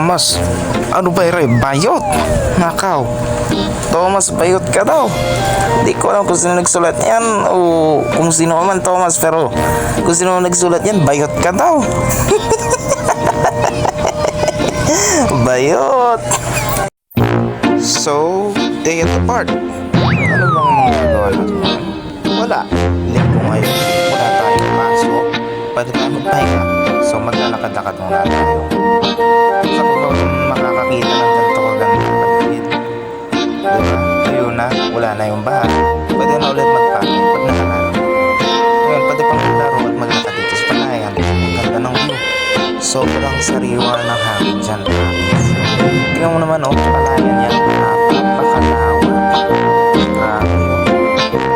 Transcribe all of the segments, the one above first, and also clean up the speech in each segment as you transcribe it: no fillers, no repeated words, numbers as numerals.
Thomas, ano ba rin? Bayot? Nakaw. Thomas, bayot ka daw. Hindi ko alam kung sino nagsulat yan o kung sino man Thomas, pero kung sino nagsulat yan, bayot ka daw. Bayot. So, day at the park. Ano bang magagawa natin ngayon? Wala. Linggo ngayon. Wala tayong pasok. Pwede tayo magpahinga. So, maglalakad-lakad muna tayo. Sa ko ba makakakita ng ganito kaganda ng paligid? Diba? Tuyo na. Wala na yung bahay. Pwede na ulit magpahing pag nakanan. Ngayon, pwede pang maglaro at maglakad dito sa palayan. Ang ganda ng view. Sobrang sariwa ng hangin dyan. Tingnan mo naman, oh, palayan yan. Napakalawa. Grabe yun.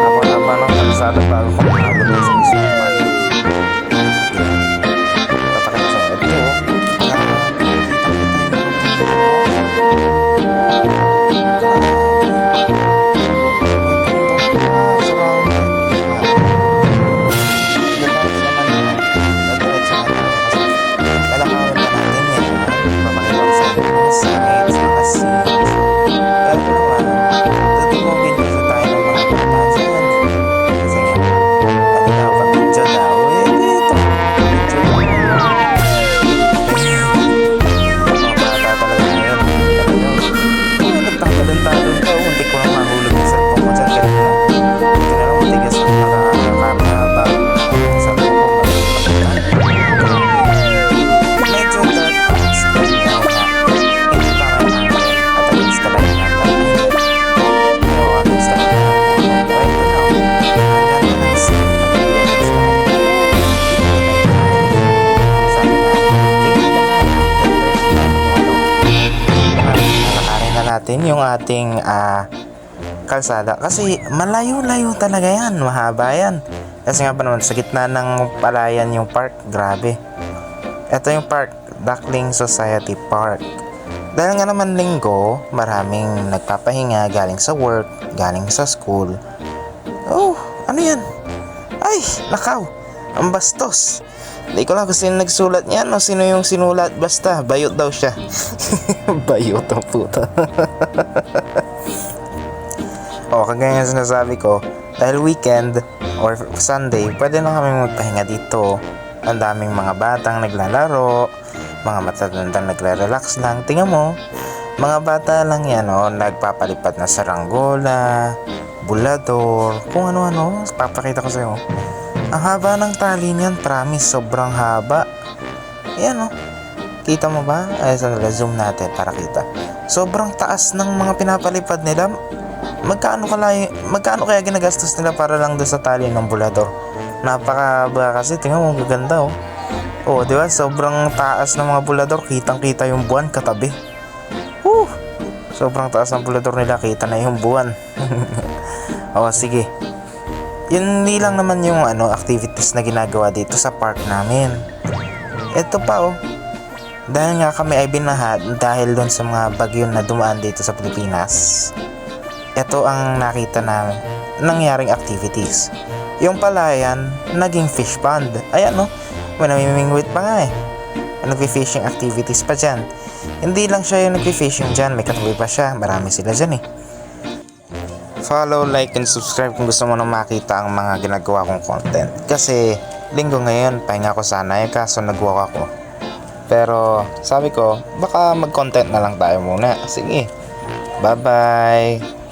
Haba-haba ng kalsada bago kung makabalo sa isuman. Papakita sa ito, oh. Natin yung ating kalsada kasi malayo-layo talaga yan, mahaba yan kasi nga pa naman sa gitna ng palayan yung park. Grabe, ito yung park, Duckling Society Park. Dahil nga naman linggo, maraming nagpapahinga galing sa work, galing sa school. Oh, ano yan? Ay, lakaw, ang bastos. Hindi ko lang kung sino nagsulat niyan o sino yung sinulat. Basta, bayot daw siya. Bayot ang puta. O, kagaya nga sinasabi ko, dahil weekend or Sunday, pwede na kami magpahinga dito. Ang daming mga batang naglalaro, mga matatandang nagre-relax lang. Tingnan mo, mga bata lang yan, o, nagpapalipad na saranggola, bulador, kung ano-ano. Papakita ko sa'yo. Ang haba ng tali niyan, promise, sobrang haba. Ayan, oh. Kita mo ba? Ay, sandali, zoom natin para kita. Sobrang taas ng mga pinapalipad nila. Magkano kaya ginagastos nila para lang doon sa tali ng bulador? Napakahaba kasi, tingnan mo, gaganda, oh. Oh, di ba? Sobrang taas ng mga bulador, kitang-kita yung buwan katabi. Sobrang taas ng bulador nila, kita na yung buwan. Oh, sige. Yun lang naman yung activities na ginagawa dito sa park namin. Ito pa, oh. Dahil nga kami ay binaha dahil doon sa mga bagyo na dumaan dito sa Pilipinas. Ito ang nakita namin nangyaring activities. Yung palayan, naging fish pond. Ayan, oh. May namimingwit pa nga eh. Nag-fishing activities pa dyan. Hindi lang siya yung nag-fishing dyan. May katabi pa siya. Marami sila dyan eh. Follow, like, and subscribe kung gusto mo na makita ang mga ginagawa kong content. Kasi linggo ngayon, pahinga ko sana kaso nag-walk ako. Pero sabi ko, baka mag-content na lang tayo muna. Sige, bye-bye!